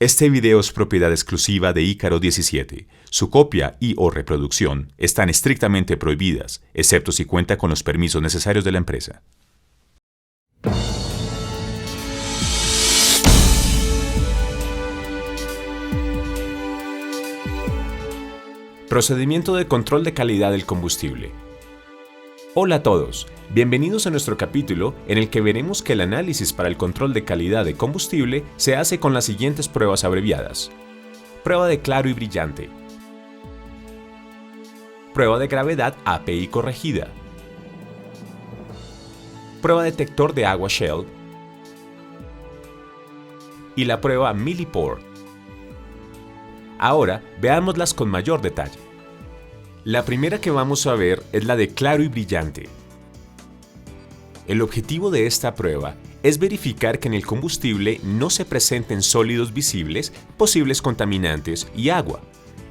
Este video es propiedad exclusiva de Ícaro 17. Su copia y/o reproducción están estrictamente prohibidas, excepto si cuenta con los permisos necesarios de la empresa. Procedimiento de control de calidad del combustible. Hola a todos, bienvenidos a nuestro capítulo en el que veremos que el análisis para el control de calidad de combustible se hace con las siguientes pruebas abreviadas. Prueba de claro y brillante. Prueba de gravedad API corregida. Prueba detector de agua Shell. Y la prueba Millipore. Ahora veámoslas con mayor detalle. La primera que vamos a ver es la de claro y brillante. El objetivo de esta prueba es verificar que en el combustible no se presenten sólidos visibles, posibles contaminantes y agua.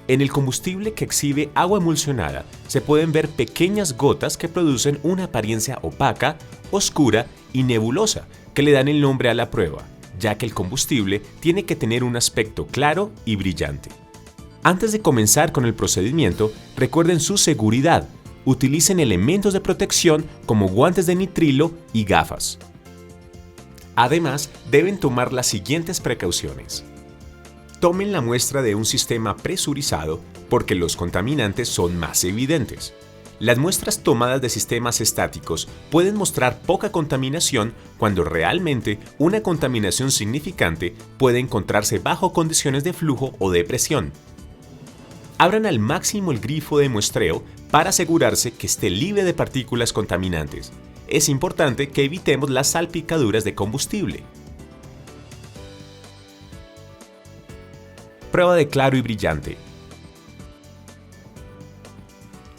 En el combustible que exhibe agua emulsionada se pueden ver pequeñas gotas que producen una apariencia opaca, oscura y nebulosa que le dan el nombre a la prueba, ya que el combustible tiene que tener un aspecto claro y brillante. Antes de comenzar con el procedimiento, recuerden su seguridad. Utilicen elementos de protección como guantes de nitrilo y gafas. Además, deben tomar las siguientes precauciones. Tomen la muestra de un sistema presurizado porque los contaminantes son más evidentes. Las muestras tomadas de sistemas estáticos pueden mostrar poca contaminación cuando realmente una contaminación significante puede encontrarse bajo condiciones de flujo o de presión. Abran al máximo el grifo de muestreo para asegurarse que esté libre de partículas contaminantes. Es importante que evitemos las salpicaduras de combustible. Prueba de claro y brillante.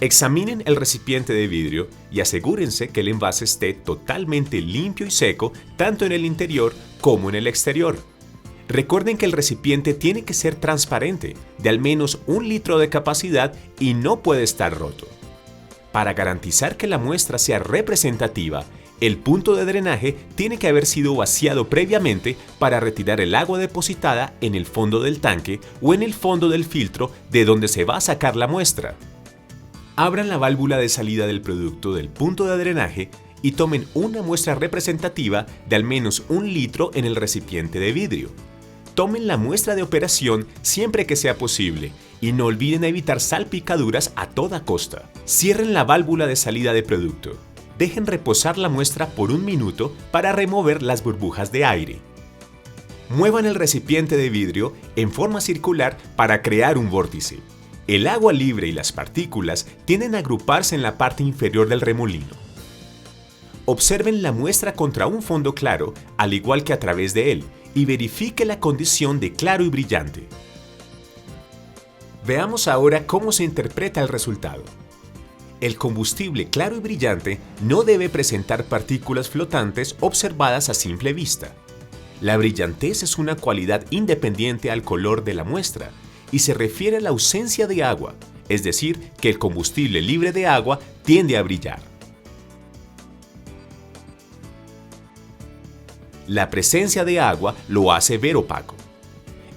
Examinen el recipiente de vidrio y asegúrense que el envase esté totalmente limpio y seco tanto en el interior como en el exterior. Recuerden que el recipiente tiene que ser transparente, de al menos 1 litro de capacidad y no puede estar roto. Para garantizar que la muestra sea representativa, el punto de drenaje tiene que haber sido vaciado previamente para retirar el agua depositada en el fondo del tanque o en el fondo del filtro de donde se va a sacar la muestra. Abran la válvula de salida del producto del punto de drenaje y tomen una muestra representativa de al menos 1 litro en el recipiente de vidrio. Tomen la muestra de operación siempre que sea posible y no olviden evitar salpicaduras a toda costa. Cierren la válvula de salida de producto. Dejen reposar la muestra por 1 minuto para remover las burbujas de aire. Muevan el recipiente de vidrio en forma circular para crear un vórtice. El agua libre y las partículas tienden a agruparse en la parte inferior del remolino. Observen la muestra contra un fondo claro, al igual que a través de él, y verifique la condición de claro y brillante. Veamos ahora cómo se interpreta el resultado. El combustible claro y brillante no debe presentar partículas flotantes observadas a simple vista. La brillantez es una cualidad independiente al color de la muestra y se refiere a la ausencia de agua, es decir, que el combustible libre de agua tiende a brillar. La presencia de agua lo hace ver opaco.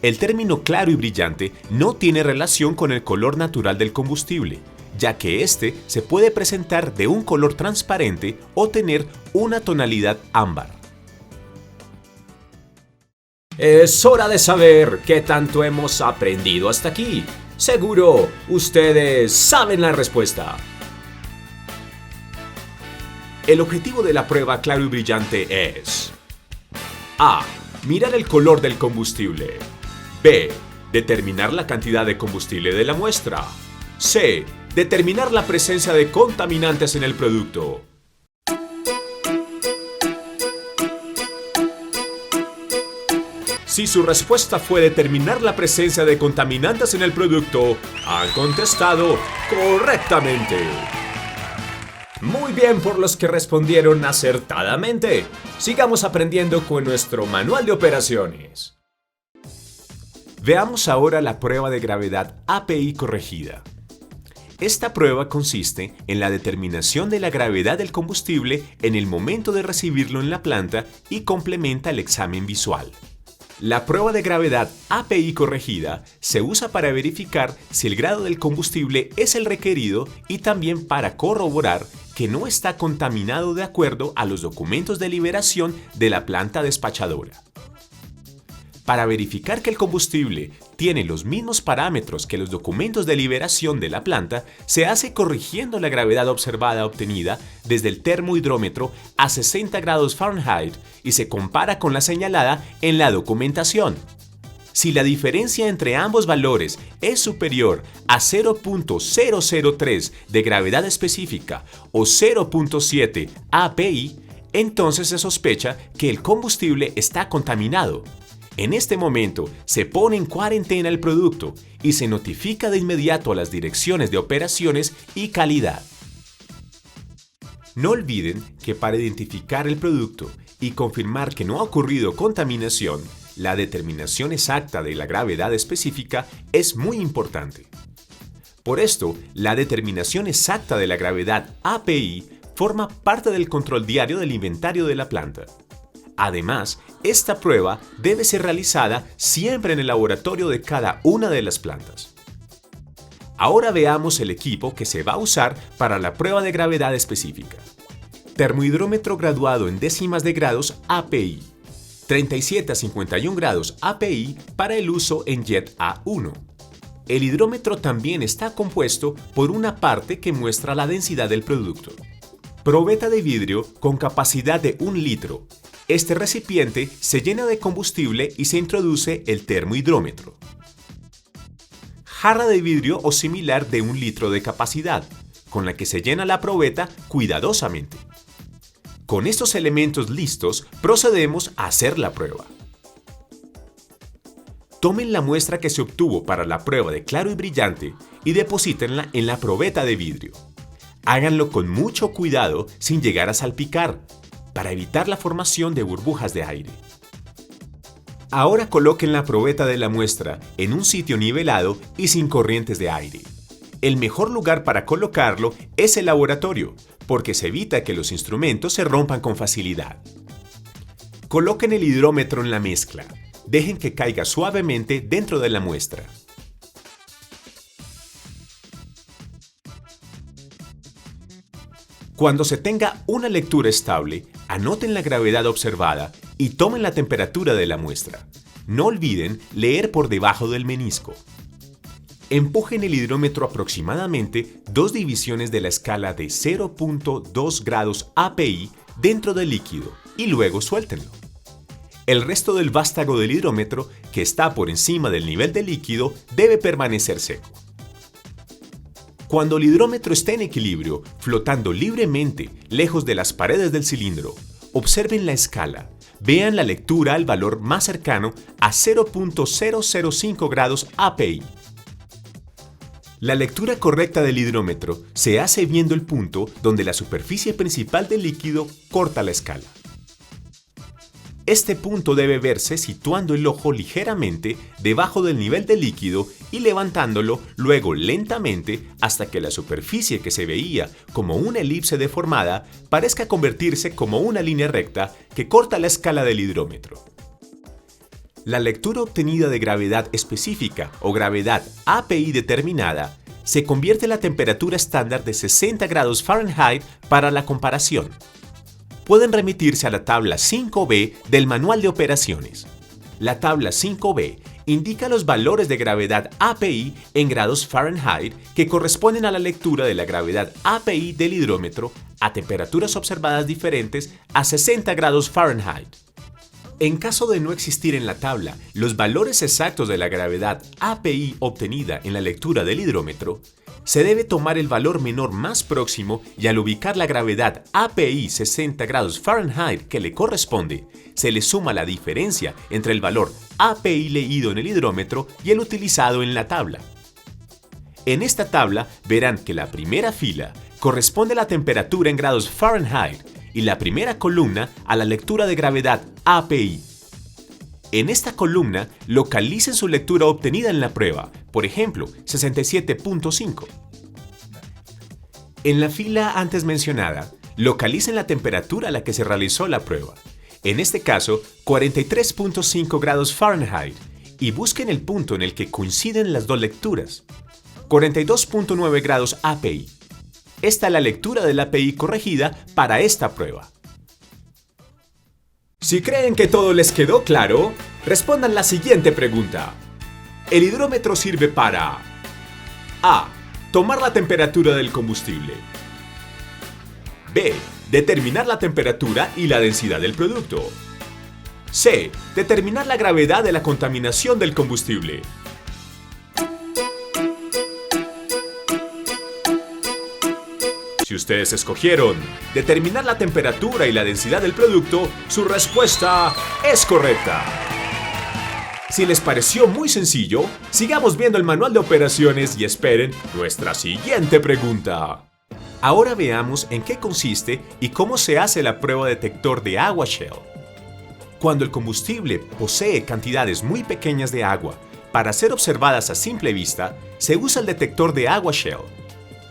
El término claro y brillante no tiene relación con el color natural del combustible, ya que este se puede presentar de un color transparente o tener una tonalidad ámbar. Es hora de saber qué tanto hemos aprendido hasta aquí. Seguro, ustedes saben la respuesta. El objetivo de la prueba claro y brillante es: A. Mirar el color del combustible. B. Determinar la cantidad de combustible de la muestra. C. Determinar la presencia de contaminantes en el producto. Si su respuesta fue determinar la presencia de contaminantes en el producto, han contestado correctamente. Muy bien por los que respondieron acertadamente. Sigamos aprendiendo con nuestro manual de operaciones. Veamos ahora la prueba de gravedad API corregida. Esta prueba consiste en la determinación de la gravedad del combustible en el momento de recibirlo en la planta y complementa el examen visual. La prueba de gravedad API corregida se usa para verificar si el grado del combustible es el requerido y también para corroborar que no está contaminado de acuerdo a los documentos de liberación de la planta despachadora. Para verificar que el combustible tiene los mismos parámetros que los documentos de liberación de la planta, se hace corrigiendo la gravedad obtenida desde el termohidrómetro a 60 grados Fahrenheit y se compara con la señalada en la documentación. Si la diferencia entre ambos valores es superior a 0.003 de gravedad específica o 0.7 API, entonces se sospecha que el combustible está contaminado. En este momento se pone en cuarentena el producto y se notifica de inmediato a las direcciones de operaciones y calidad. No olviden que para identificar el producto y confirmar que no ha ocurrido contaminación, la determinación exacta de la gravedad específica es muy importante. Por esto, la determinación exacta de la gravedad API forma parte del control diario del inventario de la planta. Además, esta prueba debe ser realizada siempre en el laboratorio de cada una de las plantas. Ahora veamos el equipo que se va a usar para la prueba de gravedad específica. Termohidrómetro graduado en décimas de grados API. 37 a 51 grados API para el uso en JET A1. El hidrómetro también está compuesto por una parte que muestra la densidad del producto. Probeta de vidrio con capacidad de 1 litro. Este recipiente se llena de combustible y se introduce el termohidrómetro. Jarra de vidrio o similar de 1 litro de capacidad, con la que se llena la probeta cuidadosamente. Con estos elementos listos, procedemos a hacer la prueba. Tomen la muestra que se obtuvo para la prueba de claro y brillante y deposítenla en la probeta de vidrio. Háganlo con mucho cuidado sin llegar a salpicar, para evitar la formación de burbujas de aire. Ahora coloquen la probeta de la muestra en un sitio nivelado y sin corrientes de aire. El mejor lugar para colocarlo es el laboratorio, porque se evita que los instrumentos se rompan con facilidad. Coloquen el hidrómetro en la mezcla. Dejen que caiga suavemente dentro de la muestra. Cuando se tenga una lectura estable, anoten la gravedad observada y tomen la temperatura de la muestra. No olviden leer por debajo del menisco. Empujen el hidrómetro aproximadamente 2 divisiones de la escala de 0.2 grados API dentro del líquido y luego suéltenlo. El resto del vástago del hidrómetro, que está por encima del nivel del líquido, debe permanecer seco. Cuando el hidrómetro esté en equilibrio, flotando libremente lejos de las paredes del cilindro, observen la escala. Vean la lectura al valor más cercano a 0.005 grados API. La lectura correcta del hidrómetro se hace viendo el punto donde la superficie principal del líquido corta la escala. Este punto debe verse situando el ojo ligeramente debajo del nivel del líquido y levantándolo luego lentamente hasta que la superficie que se veía como una elipse deformada parezca convertirse como una línea recta que corta la escala del hidrómetro. La lectura obtenida de gravedad específica o gravedad API determinada se convierte en la temperatura estándar de 60 grados Fahrenheit para la comparación. Pueden remitirse a la tabla 5B del Manual de Operaciones. La tabla 5B indica los valores de gravedad API en grados Fahrenheit que corresponden a la lectura de la gravedad API del hidrómetro a temperaturas observadas diferentes a 60 grados Fahrenheit. En caso de no existir en la tabla los valores exactos de la gravedad API obtenida en la lectura del hidrómetro, se debe tomar el valor menor más próximo y al ubicar la gravedad API 60 grados Fahrenheit que le corresponde, se le suma la diferencia entre el valor API leído en el hidrómetro y el utilizado en la tabla. En esta tabla verán que la primera fila corresponde a la temperatura en grados Fahrenheit y la primera columna a la lectura de gravedad API. En esta columna, localicen su lectura obtenida en la prueba, por ejemplo, 67.5. En la fila antes mencionada, localicen la temperatura a la que se realizó la prueba. en este caso 43.5 grados Fahrenheit, y busquen el punto en el que coinciden las dos lecturas. 42.9 grados API. Esta es la lectura del API corregida para esta prueba. Si creen que todo les quedó claro, respondan la siguiente pregunta. El hidrómetro sirve para A. Tomar la temperatura del combustible. B. Determinar la temperatura y la densidad del producto. C. Determinar la gravedad de la contaminación del combustible. Si ustedes escogieron determinar la temperatura y la densidad del producto, su respuesta es correcta. Si les pareció muy sencillo, sigamos viendo el manual de operaciones y esperen nuestra siguiente pregunta. Ahora veamos en qué consiste y cómo se hace la prueba detector de agua Shell. Cuando el combustible posee cantidades muy pequeñas de agua para ser observadas a simple vista, se usa el detector de agua Shell.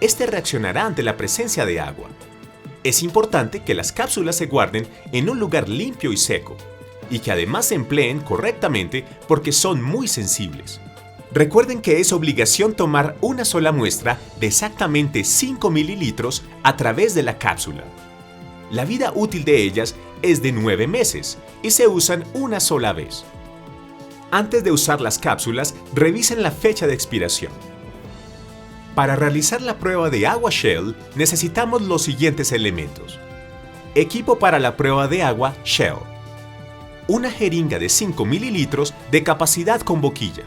Este reaccionará ante la presencia de agua. Es importante que las cápsulas se guarden en un lugar limpio y seco, y que además se empleen correctamente porque son muy sensibles. Recuerden que es obligación tomar una sola muestra de exactamente 5 mililitros a través de la cápsula. La vida útil de ellas es de 9 meses y se usan una sola vez. Antes de usar las cápsulas, revisen la fecha de expiración. Para realizar la prueba de agua Shell, necesitamos los siguientes elementos. Equipo para la prueba de agua Shell. Una jeringa de 5 mililitros de capacidad con boquilla.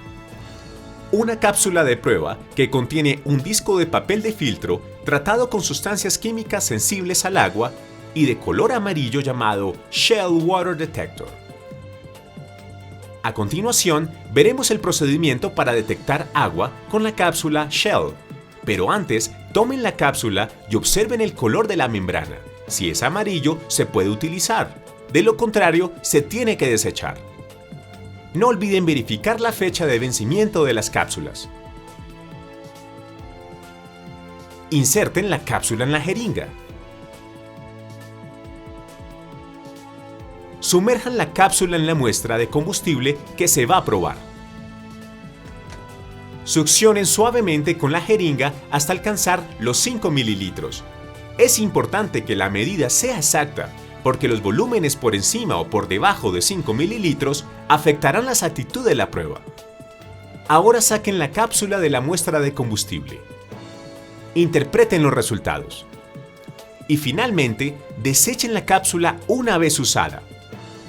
Una cápsula de prueba que contiene un disco de papel de filtro tratado con sustancias químicas sensibles al agua y de color amarillo llamado Shell Water Detector. A continuación, veremos el procedimiento para detectar agua con la cápsula Shell. Pero antes, tomen la cápsula y observen el color de la membrana. Si es amarillo, se puede utilizar. De lo contrario, se tiene que desechar. No olviden verificar la fecha de vencimiento de las cápsulas. Inserten la cápsula en la jeringa. Sumerjan la cápsula en la muestra de combustible que se va a probar. Succionen suavemente con la jeringa hasta alcanzar los 5 mililitros. Es importante que la medida sea exacta, porque los volúmenes por encima o por debajo de 5 mililitros afectarán la exactitud de la prueba. Ahora saquen la cápsula de la muestra de combustible. Interpreten los resultados. Y finalmente, desechen la cápsula una vez usada.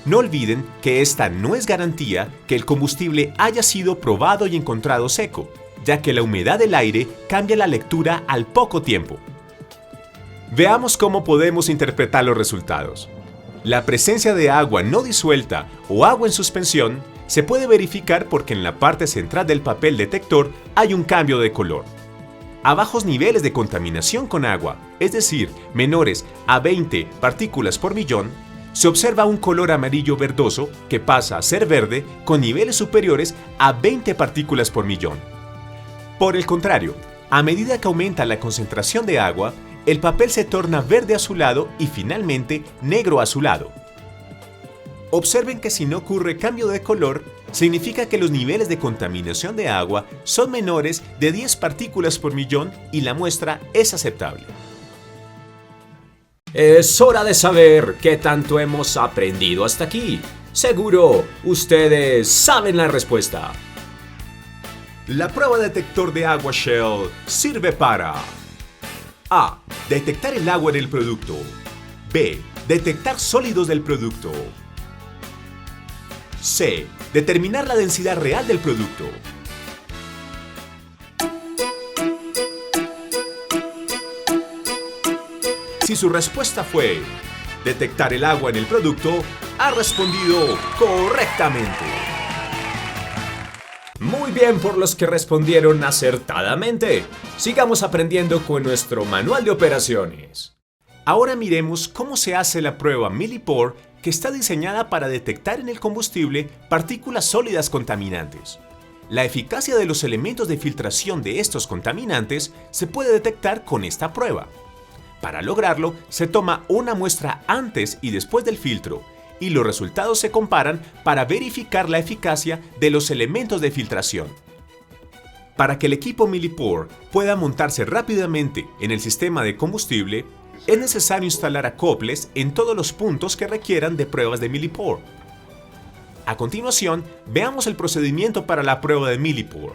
No olviden que esta no es garantía que el combustible haya sido probado y encontrado seco, ya que la humedad del aire cambia la lectura al poco tiempo. Veamos cómo podemos interpretar los resultados. La presencia de agua no disuelta o agua en suspensión se puede verificar porque en la parte central del papel detector hay un cambio de color. A bajos niveles de contaminación con agua, es decir, menores a 20 partículas por millón, se observa un color amarillo verdoso que pasa a ser verde con niveles superiores a 20 partículas por millón. Por el contrario, a medida que aumenta la concentración de agua, el papel se torna verde azulado y finalmente negro azulado. Observen que si no ocurre cambio de color, significa que los niveles de contaminación de agua son menores de 10 partículas por millón y la muestra es aceptable. Es hora de saber qué tanto hemos aprendido hasta aquí. Seguro, ustedes saben la respuesta. La prueba detector de agua Shell sirve para A. Detectar el agua en el producto. B. Detectar sólidos del producto. C. Determinar la densidad real del producto. Si su respuesta fue detectar el agua en el producto, ha respondido correctamente. Muy bien por los que respondieron acertadamente. Sigamos aprendiendo con nuestro manual de operaciones. Ahora miremos cómo se hace la prueba Millipore, que está diseñada para detectar en el combustible partículas sólidas contaminantes. La eficacia de los elementos de filtración de estos contaminantes se puede detectar con esta prueba. Para lograrlo, se toma una muestra antes y después del filtro y los resultados se comparan para verificar la eficacia de los elementos de filtración. Para que el equipo Millipore pueda montarse rápidamente en el sistema de combustible, es necesario instalar acoples en todos los puntos que requieran de pruebas de Millipore. A continuación, veamos el procedimiento para la prueba de Millipore.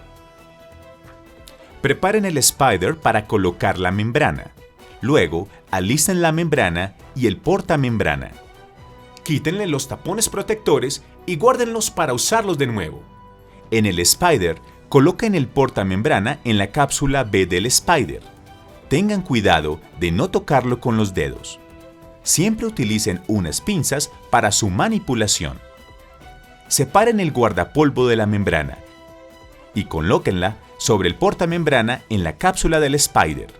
Preparen el Spider para colocar la membrana. Luego, alisten la membrana y el portamembrana. Quítenle los tapones protectores y guárdenlos para usarlos de nuevo. En el Spider, coloquen el portamembrana en la cápsula B del Spider. Tengan cuidado de no tocarlo con los dedos. Siempre utilicen unas pinzas para su manipulación. Separen el guardapolvo de la membrana y colóquenla sobre el portamembrana en la cápsula del Spider.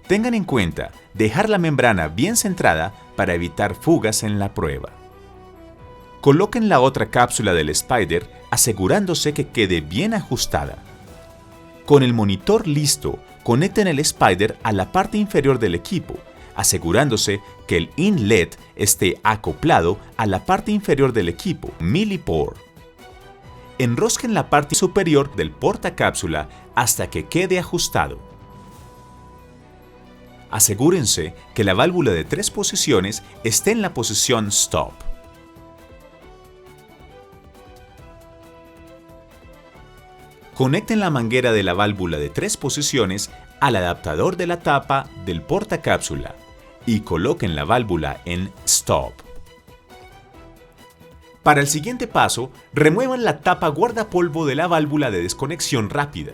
Tengan en cuenta dejar la membrana bien centrada para evitar fugas en la prueba. Coloquen la otra cápsula del Spider asegurándose que quede bien ajustada. Con el monitor listo, conecten el Spider a la parte inferior del equipo, asegurándose que el inlet esté acoplado a la parte inferior del equipo Millipore. Enrosquen la parte superior del portacápsula hasta que quede ajustado. Asegúrense que la válvula de 3 posiciones esté en la posición Stop. Conecten la manguera de la válvula de 3 posiciones al adaptador de la tapa del portacápsula y coloquen la válvula en Stop. Para el siguiente paso, remuevan la tapa guardapolvo de la válvula de desconexión rápida.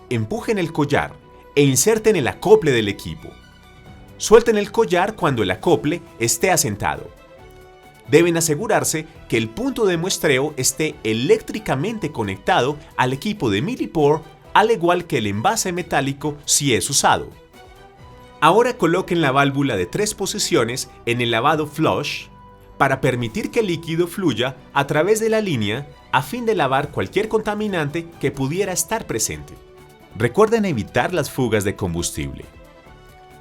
Empujen el collar e inserten el acople del equipo. Suelten el collar cuando el acople esté asentado. Deben asegurarse que el punto de muestreo esté eléctricamente conectado al equipo de Millipore, al igual que el envase metálico si es usado. Ahora coloquen la válvula de 3 posiciones en el lavado flush para permitir que el líquido fluya a través de la línea a fin de lavar cualquier contaminante que pudiera estar presente. Recuerden evitar las fugas de combustible.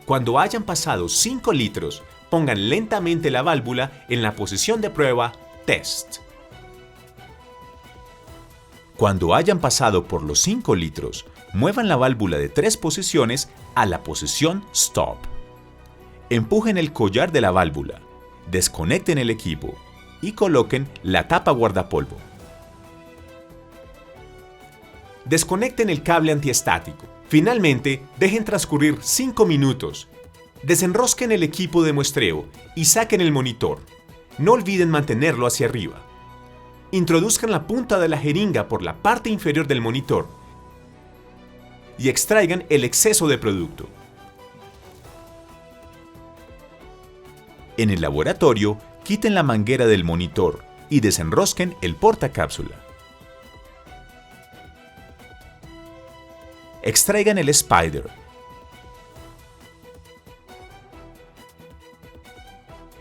Cuando hayan pasado 5 litros, pongan lentamente la válvula en la posición de prueba Test. Cuando hayan pasado por los 5 litros, muevan la válvula de 3 posiciones a la posición Stop. Empujen el collar de la válvula, desconecten el equipo y coloquen la tapa guardapolvo. Desconecten el cable antiestático. Finalmente, dejen transcurrir 5 minutos. Desenrosquen el equipo de muestreo y saquen el monitor. No olviden mantenerlo hacia arriba. Introduzcan la punta de la jeringa por la parte inferior del monitor y extraigan el exceso de producto. En el laboratorio, quiten la manguera del monitor y desenrosquen el portacápsula. Extraigan el Spider.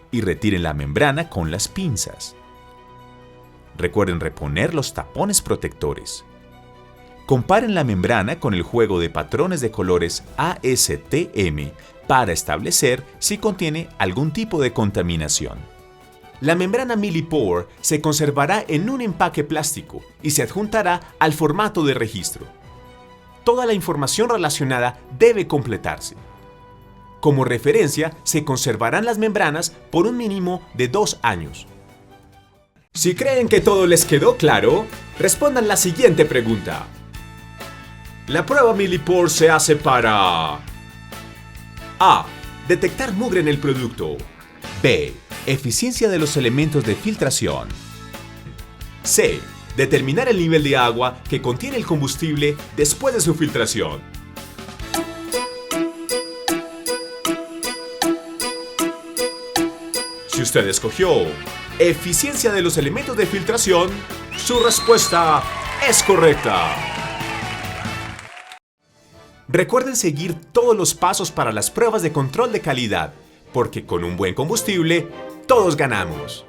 Y retiren la membrana con las pinzas. Recuerden reponer los tapones protectores. Comparen la membrana con el juego de patrones de colores ASTM para establecer si contiene algún tipo de contaminación. La membrana Millipore se conservará en un empaque plástico y se adjuntará al formato de registro. Toda la información relacionada debe completarse. Como referencia, se conservarán las membranas por un mínimo de 2 años. Si creen que todo les quedó claro, respondan la siguiente pregunta. La prueba Millipore se hace para A. Detectar mugre en el producto. B. Eficiencia de los elementos de filtración. C. Determinar el nivel de agua que contiene el combustible después de su filtración. Si usted escogió eficiencia de los elementos de filtración, su respuesta es correcta. Recuerden seguir todos los pasos para las pruebas de control de calidad, porque con un buen combustible, todos ganamos.